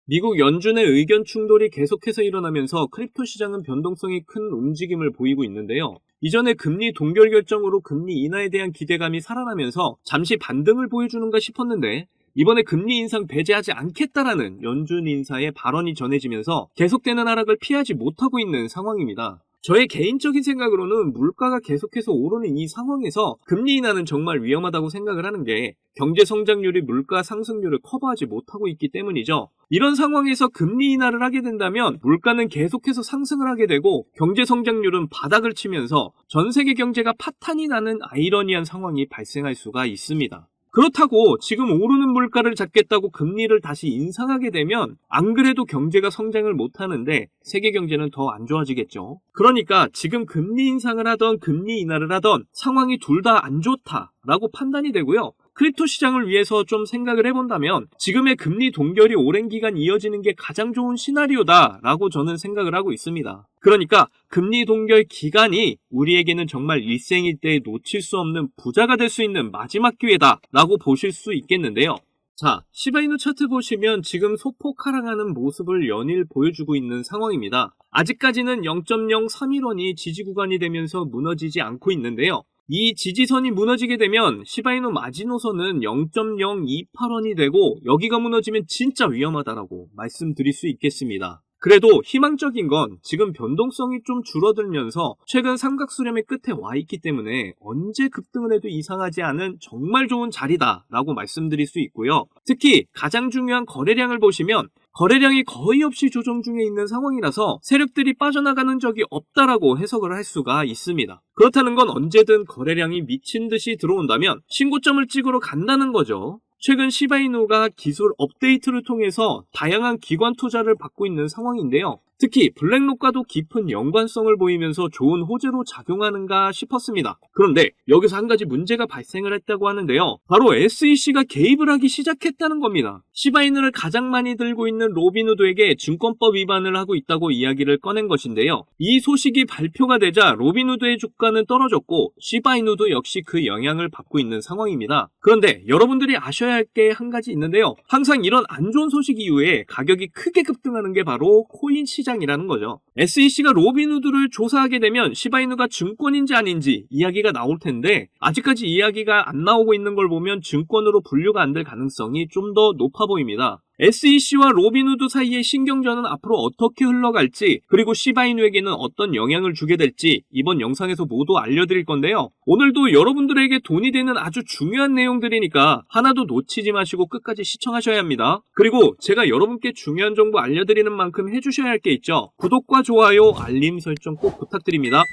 미국 연준의 의견 충돌이 계속해서 일어나면서 크립토 시장은 변동성이 큰 움직임을 보이고 있는데요. 이전에 금리 동결 결정으로 금리 인하에 대한 기대감이 살아나면서 잠시 반등을 보여주는가 싶었는데 이번에 금리 인상 배제하지 않겠다라는 연준 인사의 발언이 전해지면서 계속되는 하락을 피하지 못하고 있는 상황입니다. 저의 개인적인 생각으로는 물가가 계속해서 오르는 이 상황에서 금리 인하는 정말 위험하다고 생각을 하는 게 경제 성장률이 물가 상승률을 커버하지 못하고 있기 때문이죠. 이런 상황에서 금리 인하를 하게 된다면 물가는 계속해서 상승을 하게 되고 경제 성장률은 바닥을 치면서 전 세계 경제가 파탄이 나는 아이러니한 상황이 발생할 수가 있습니다. 그렇다고 지금 오르는 물가를 잡겠다고 금리를 다시 인상하게 되면 안 그래도 경제가 성장을 못하는데 세계 경제는 더 안 좋아지겠죠. 그러니까 지금 금리 인상을 하던 금리 인하를 하던 상황이 둘 다 안 좋다라고 판단이 되고요. 크립토 시장을 위해서 좀 생각을 해본다면 지금의 금리 동결이 오랜 기간 이어지는 게 가장 좋은 시나리오다라고 저는 생각을 하고 있습니다. 그러니까 금리 동결 기간이 우리에게는 정말 일생일 때 놓칠 수 없는 부자가 될 수 있는 마지막 기회다라고 보실 수 있겠는데요. 자, 시바이누 차트 보시면 지금 소폭 하락하는 모습을 연일 보여주고 있는 상황입니다. 아직까지는 0.031원이 지지 구간이 되면서 무너지지 않고 있는데요. 이 지지선이 무너지게 되면 시바이누 마지노선은 0.028원이 되고 여기가 무너지면 진짜 위험하다라고 말씀드릴 수 있겠습니다. 그래도 희망적인 건 지금 변동성이 좀 줄어들면서 최근 삼각수렴의 끝에 와 있기 때문에 언제 급등을 해도 이상하지 않은 정말 좋은 자리다라고 말씀드릴 수 있고요. 특히 가장 중요한 거래량을 보시면 거래량이 거의 없이 조정 중에 있는 상황이라서 세력들이 빠져나가는 적이 없다라고 해석을 할 수가 있습니다. 그렇다는 건 언제든 거래량이 미친 듯이 들어온다면 신고점을 찍으러 간다는 거죠. 최근 시바이누가 기술 업데이트를 통해서 다양한 기관 투자를 받고 있는 상황인데요. 특히 블랙록과도 깊은 연관성을 보이면서 좋은 호재로 작용하는가 싶었습니다. 그런데 여기서 한 가지 문제가 발생을 했다고 하는데요. 바로 SEC가 개입을 하기 시작했다는 겁니다. 시바이누를 가장 많이 들고 있는 로빈후드에게 증권법 위반을 하고 있다고 이야기를 꺼낸 것인데요. 이 소식이 발표가 되자 로빈후드의 주가는 떨어졌고 시바이누도 역시 그 영향을 받고 있는 상황입니다. 그런데 여러분들이 아셔야 할 게 한 가지 있는데요. 항상 이런 안 좋은 소식 이후에 가격이 크게 급등하는 게 바로 코인 시장이라는 거죠. SEC가 로빈후드를 조사하게 되면 시바이누가 증권인지 아닌지 이야기가 나올 텐데 아직까지 이야기가 안 나오고 있는 걸 보면 증권으로 분류가 안 될 가능성이 좀 더 높아 보입니다. SEC와 로빈후드 사이의 신경전은 앞으로 어떻게 흘러갈지 그리고 시바이누에게는 어떤 영향을 주게 될지 이번 영상에서 모두 알려드릴 건데요. 오늘도 여러분들에게 돈이 되는 아주 중요한 내용들이니까 하나도 놓치지 마시고 끝까지 시청하셔야 합니다. 그리고 제가 여러분께 중요한 정보 알려드리는 만큼 해주셔야 할 게 있죠. 구독과 좋아요, 알림 설정 꼭 부탁드립니다.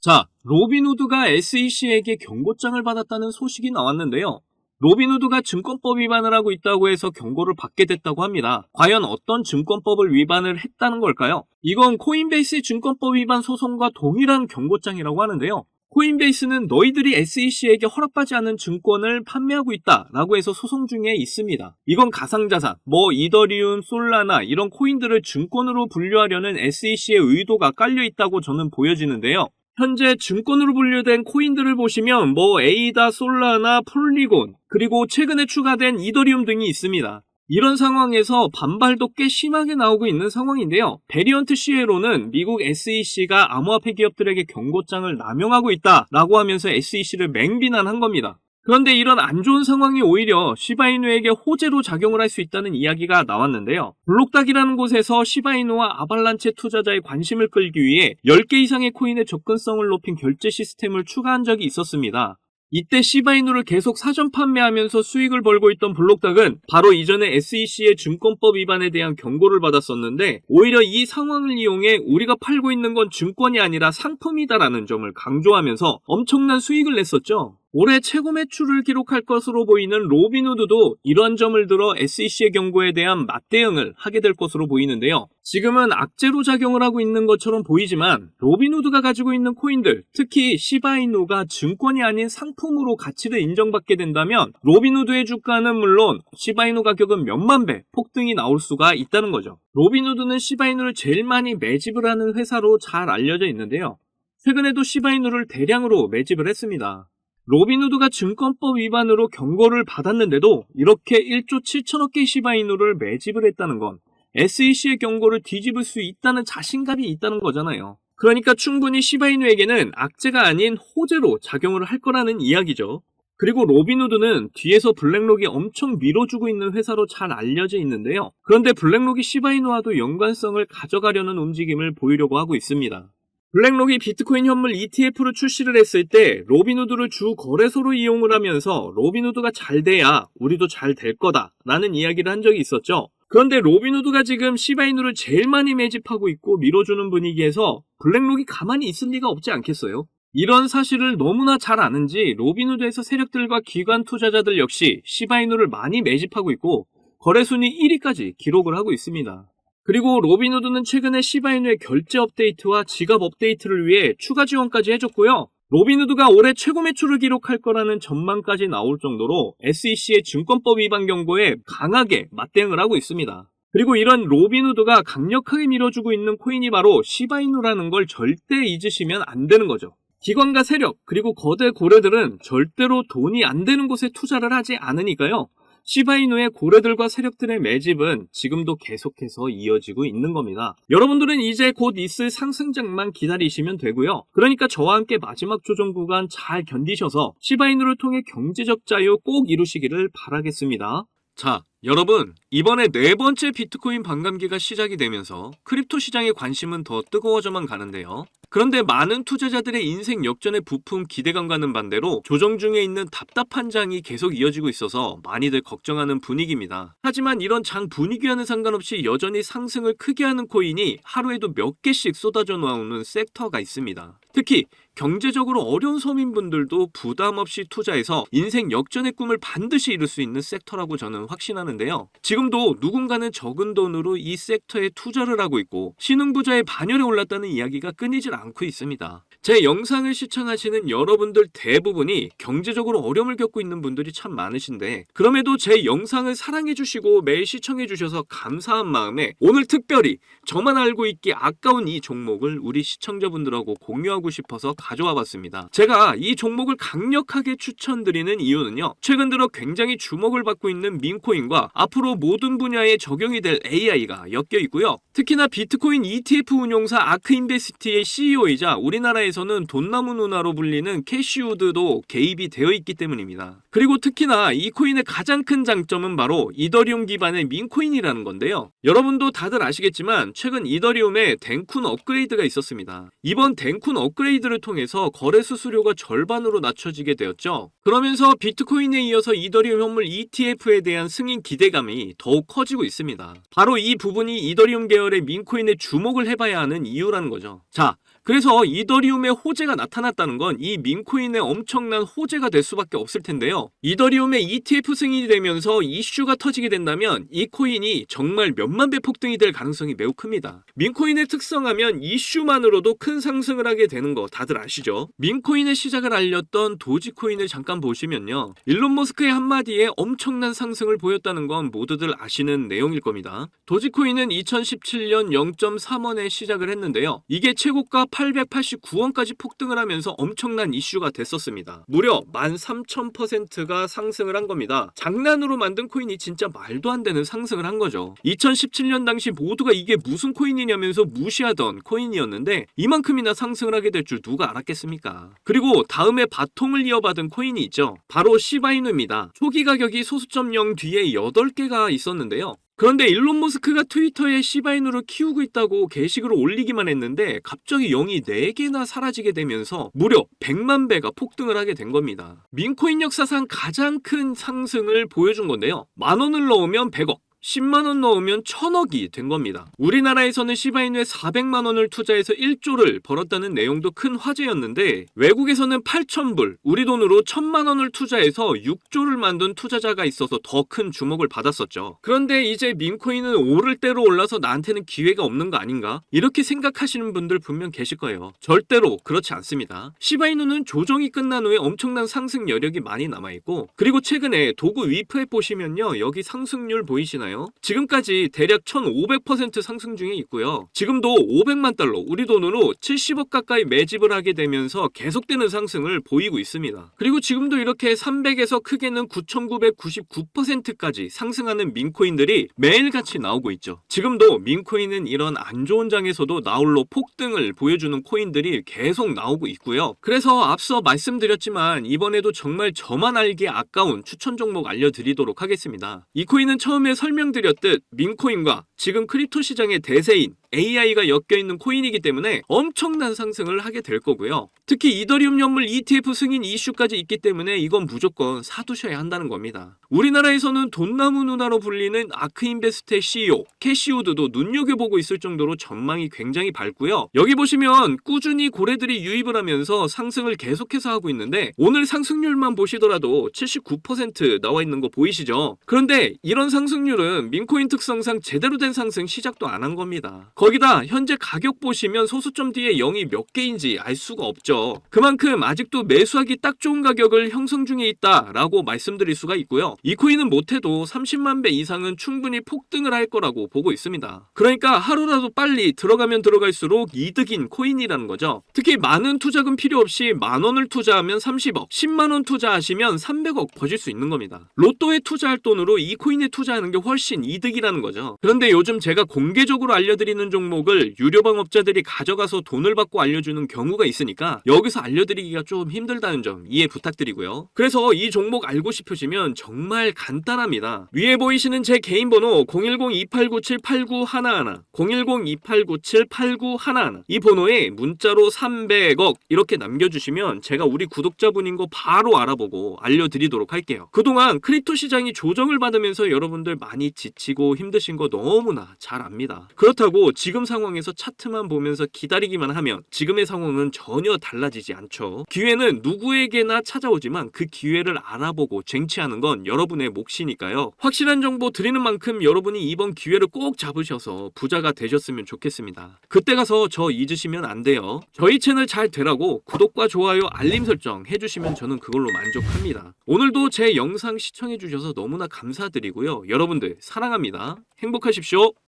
자, 로빈후드가 SEC에게 경고장을 받았다는 소식이 나왔는데요. 로빈후드가 증권법 위반을 하고 있다고 해서 경고를 받게 됐다고 합니다. 과연 어떤 증권법을 위반을 했다는 걸까요? 이건 코인베이스 증권법 위반 소송과 동일한 경고장이라고 하는데요. 코인베이스는 너희들이 SEC에게 허락받지 않은 증권을 판매하고 있다라고 해서 소송 중에 있습니다. 이건 가상자산, 이더리움, 솔라나 이런 코인들을 증권으로 분류하려는 SEC의 의도가 깔려 있다고 저는 보여지는데요. 현재 증권으로 분류된 코인들을 보시면 에이다, 솔라나, 폴리곤, 그리고 최근에 추가된 이더리움 등이 있습니다. 이런 상황에서 반발도 꽤 심하게 나오고 있는 상황인데요. 베리언트 시에로는 미국 SEC가 암호화폐 기업들에게 경고장을 남용하고 있다라고 하면서 SEC를 맹비난한 겁니다. 그런데 이런 안 좋은 상황이 오히려 시바이누에게 호재로 작용을 할 수 있다는 이야기가 나왔는데요. 블록닥이라는 곳에서 시바이누와 아발란체 투자자의 관심을 끌기 위해 10개 이상의 코인의 접근성을 높인 결제 시스템을 추가한 적이 있었습니다. 이때 시바이누를 계속 사전 판매하면서 수익을 벌고 있던 블록닥은 바로 이전에 SEC의 증권법 위반에 대한 경고를 받았었는데 오히려 이 상황을 이용해 우리가 팔고 있는 건 증권이 아니라 상품이다라는 점을 강조하면서 엄청난 수익을 냈었죠. 올해 최고 매출을 기록할 것으로 보이는 로빈후드도 이러한 점을 들어 SEC의 경고에 대한 맞대응을 하게 될 것으로 보이는데요. 지금은 악재로 작용을 하고 있는 것처럼 보이지만 로빈후드가 가지고 있는 코인들, 특히 시바이누가 증권이 아닌 상품으로 가치를 인정받게 된다면 로빈후드의 주가는 물론 시바이누 가격은 몇만 배 폭등이 나올 수가 있다는 거죠. 로빈후드는 시바이누를 제일 많이 매집을 하는 회사로 잘 알려져 있는데요. 최근에도 시바이누를 대량으로 매집을 했습니다. 로빈후드가 증권법 위반으로 경고를 받았는데도 이렇게 1조 7천억 개의 시바이누를 매집을 했다는 건 SEC의 경고를 뒤집을 수 있다는 자신감이 있다는 거잖아요. 그러니까 충분히 시바이누에게는 악재가 아닌 호재로 작용을 할 거라는 이야기죠. 그리고 로빈후드는 뒤에서 블랙록이 엄청 밀어주고 있는 회사로 잘 알려져 있는데요. 그런데 블랙록이 시바이누와도 연관성을 가져가려는 움직임을 보이려고 하고 있습니다. 블랙록이 비트코인 현물 ETF를 출시를 했을 때 로빈후드를 주 거래소로 이용을 하면서 로빈후드가 잘 돼야 우리도 잘 될 거다 라는 이야기를 한 적이 있었죠. 그런데 로빈후드가 지금 시바이누를 제일 많이 매집하고 있고 밀어주는 분위기에서 블랙록이 가만히 있을 리가 없지 않겠어요? 이런 사실을 너무나 잘 아는지 로빈후드에서 세력들과 기관 투자자들 역시 시바이누를 많이 매집하고 있고 거래순위 1위까지 기록을 하고 있습니다. 그리고 로빈후드는 최근에 시바이누의 결제 업데이트와 지갑 업데이트를 위해 추가 지원까지 해줬고요. 로빈후드가 올해 최고 매출을 기록할 거라는 전망까지 나올 정도로 SEC의 증권법 위반 경고에 강하게 맞대응을 하고 있습니다. 그리고 이런 로빈후드가 강력하게 밀어주고 있는 코인이 바로 시바이누라는 걸 절대 잊으시면 안 되는 거죠. 기관과 세력 그리고 거대 고래들은 절대로 돈이 안 되는 곳에 투자를 하지 않으니까요. 시바이누의 고래들과 세력들의 매집은 지금도 계속해서 이어지고 있는 겁니다. 여러분들은 이제 곧 있을 상승장만 기다리시면 되고요. 그러니까 저와 함께 마지막 조정 구간 잘 견디셔서 시바이누를 통해 경제적 자유 꼭 이루시기를 바라겠습니다. 자, 여러분, 이번에 네 번째 비트코인 반감기가 시작이 되면서 크립토 시장의 관심은 더 뜨거워져만 가는데요. 그런데 많은 투자자들의 인생 역전의 부품 기대감과는 반대로 조정 중에 있는 답답한 장이 계속 이어지고 있어서 많이들 걱정하는 분위기입니다. 하지만 이런 장 분위기와는 상관없이 여전히 상승을 크게 하는 코인이 하루에도 몇 개씩 쏟아져 나오는 섹터가 있습니다. 특히 경제적으로 어려운 서민분들도 부담 없이 투자해서 인생 역전의 꿈을 반드시 이룰 수 있는 섹터라고 저는 확신하는데요. 지금도 누군가는 적은 돈으로 이 섹터에 투자를 하고 있고 신흥부자의 반열에 올랐다는 이야기가 끊이질 않고 있습니다. 제 영상을 시청하시는 여러분들 대부분이 경제적으로 어려움을 겪고 있는 분들이 참 많으신데 그럼에도 제 영상을 사랑해주시고 매일 시청해주셔서 감사한 마음에 오늘 특별히 저만 알고 있기 아까운 이 종목을 우리 시청자분들하고 공유하고 싶어서 가져와 봤습니다. 제가 이 종목을 강력하게 추천드리는 이유는요. 최근 들어 굉장히 주목을 받고 있는 민코인과 앞으로 모든 분야에 적용이 될 AI가 엮여 있고요. 특히나 비트코인 ETF 운용사 아크인베스트의 CEO이자 우리나라에서는 돈나무 누나로 불리는 캐시우드도 개입이 되어 있기 때문입니다. 그리고 특히나 이 코인의 가장 큰 장점은 바로 이더리움 기반의 민코인이라는 건데요. 여러분도 다들 아시겠지만 최근 이더리움에 덴쿤 업그레이드가 있었습니다. 이번 덴쿤 업그레이드를 통해서 거래 수수료가 절반으로 낮춰지게 되었죠. 그러면서 비트코인에 이어서 이더리움 현물 ETF에 대한 승인 기대감이 더욱 커지고 있습니다. 바로 이 부분이 이더리움 계열의 민코인에 주목을 해봐야 하는 이유라는 거죠. 자, 그래서 이더리움의 호재가 나타났다는 건 이 민코인의 엄청난 호재가 될 수밖에 없을 텐데요. 이더리움의 ETF 승인이 되면서 이슈가 터지게 된다면 이 코인이 정말 몇만 배 폭등이 될 가능성이 매우 큽니다. 민코인의 특성하면 이슈만으로도 큰 상승을 하게 되는 거 다들 아시죠? 민코인의 시작을 알렸던 도지코인을 잠깐 보시면요. 일론 머스크의 한마디에 엄청난 상승을 보였다는 건 모두들 아시는 내용일 겁니다. 도지코인은 2017년 0.3원에 시작을 했는데요. 이게 최고가 889원까지 폭등을 하면서 엄청난 이슈가 됐었습니다. 무려 13,000%가 상승을 한 겁니다. 장난으로 만든 코인이 진짜 말도 안 되는 상승을 한 거죠. 2017년 당시 모두가 이게 무슨 코인이냐면서 무시하던 코인이었는데 이만큼이나 상승을 하게 될 줄 누가 알았겠습니까? 그리고 다음에 바통을 이어받은 코인이 있죠. 바로 시바이누입니다. 초기 가격이 소수점 0 뒤에 8개가 있었는데요. 그런데 일론 머스크가 트위터에 시바이누를 키우고 있다고 게시글을 올리기만 했는데 갑자기 0이 4개나 사라지게 되면서 무려 100만 배가 폭등을 하게 된 겁니다. 민코인 역사상 가장 큰 상승을 보여준 건데요. 10,000원을 넣으면 100억. 10만원 넣으면 1,000억이 된 겁니다. 우리나라에서는 시바이누에 400만원을 투자해서 1조를 벌었다는 내용도 큰 화제였는데 외국에서는 8,000불, 우리 돈으로 1,000만원을 투자해서 6조를 만든 투자자가 있어서 더 큰 주목을 받았었죠. 그런데 이제 민코인은 오를 대로 올라서 나한테는 기회가 없는 거 아닌가? 이렇게 생각하시는 분들 분명 계실 거예요. 절대로 그렇지 않습니다. 시바이누는 조정이 끝난 후에 엄청난 상승 여력이 많이 남아있고 그리고 최근에 도구 위프에 보시면요. 여기 상승률 보이시나요? 있잖아요. 지금까지 대략 1500% 상승 중에 있고요. 지금도 500만 달러, 우리 돈으로 70억 가까이 매집을 하게 되면서 계속되는 상승을 보이고 있습니다. 그리고 지금도 이렇게 300에서 크게는 9999%까지 상승하는 민코인들이 매일같이 나오고 있죠. 지금도 민코인은 이런 안 좋은 장에서도 나홀로 폭등을 보여주는 코인들이 계속 나오고 있고요. 그래서 앞서 말씀드렸지만 이번에도 정말 저만 알기에 아까운 추천 종목 알려드리도록 하겠습니다. 이 코인은 처음에 설명드렸듯 민코인과 지금 크립토 시장의 대세인 AI가 엮여있는 코인이기 때문에 엄청난 상승을 하게 될 거고요. 특히 이더리움 연물 ETF 승인 이슈까지 있기 때문에 이건 무조건 사두셔야 한다는 겁니다. 우리나라에서는 돈나무 누나로 불리는 아크인베스트의 CEO 캐시우드도 눈여겨보고 있을 정도로 전망이 굉장히 밝고요. 여기 보시면 꾸준히 고래들이 유입을 하면서 상승을 계속해서 하고 있는데 오늘 상승률만 보시더라도 79% 나와 있는 거 보이시죠? 그런데 이런 상승률은 민코인 특성상 제대로 된 상승 시작도 안 한 겁니다. 거기다 현재 가격 보시면 소수점 뒤에 0이 몇 개인지 알 수가 없죠. 그만큼 아직도 매수하기 딱 좋은 가격을 형성 중에 있다라고 말씀드릴 수가 있고요. 이 코인은 못해도 30만 배 이상은 충분히 폭등을 할 거라고 보고 있습니다. 그러니까 하루라도 빨리 들어가면 들어갈수록 이득인 코인이라는 거죠. 특히 많은 투자금 필요 없이 만원을 투자하면 30억, 10만원 투자하시면 300억 버실 수 있는 겁니다. 로또에 투자할 돈으로 이 코인에 투자하는 게 훨씬 이득이라는 거죠. 그런데 요즘 제가 공개적으로 알려드리는 종목을 유료방업자들이 가져가서 돈을 받고 알려주는 경우가 있으니까 여기서 알려드리기가 좀 힘들다는 점 이해 부탁드리고요. 그래서 이 종목 알고 싶으시면 정말 간단합니다. 위에 보이시는 제 개인 번호 010-2897-8911 010-2897-8911 이 번호에 문자로 300억 이렇게 남겨주시면 제가 우리 구독자분인 거 바로 알아보고 알려드리도록 할게요. 그동안 크립토 시장이 조정을 받으면서 여러분들 많이 지치고 힘드신 거 너무나 잘 압니다. 그렇다고 지금 상황에서 차트만 보면서 기다리기만 하면 지금의 상황은 전혀 달라지지 않죠. 기회는 누구에게나 찾아오지만 그 기회를 알아보고 쟁취하는 건 여러분의 몫이니까요. 확실한 정보 드리는 만큼 여러분이 이번 기회를 꼭 잡으셔서 부자가 되셨으면 좋겠습니다. 그때 가서 저 잊으시면 안 돼요. 저희 채널 잘 되라고 구독과 좋아요, 알림 설정 해주시면 저는 그걸로 만족합니다. 오늘도 제 영상 시청해주셔서 너무나 감사드리고요. 여러분들 사랑합니다. 행복하십시오.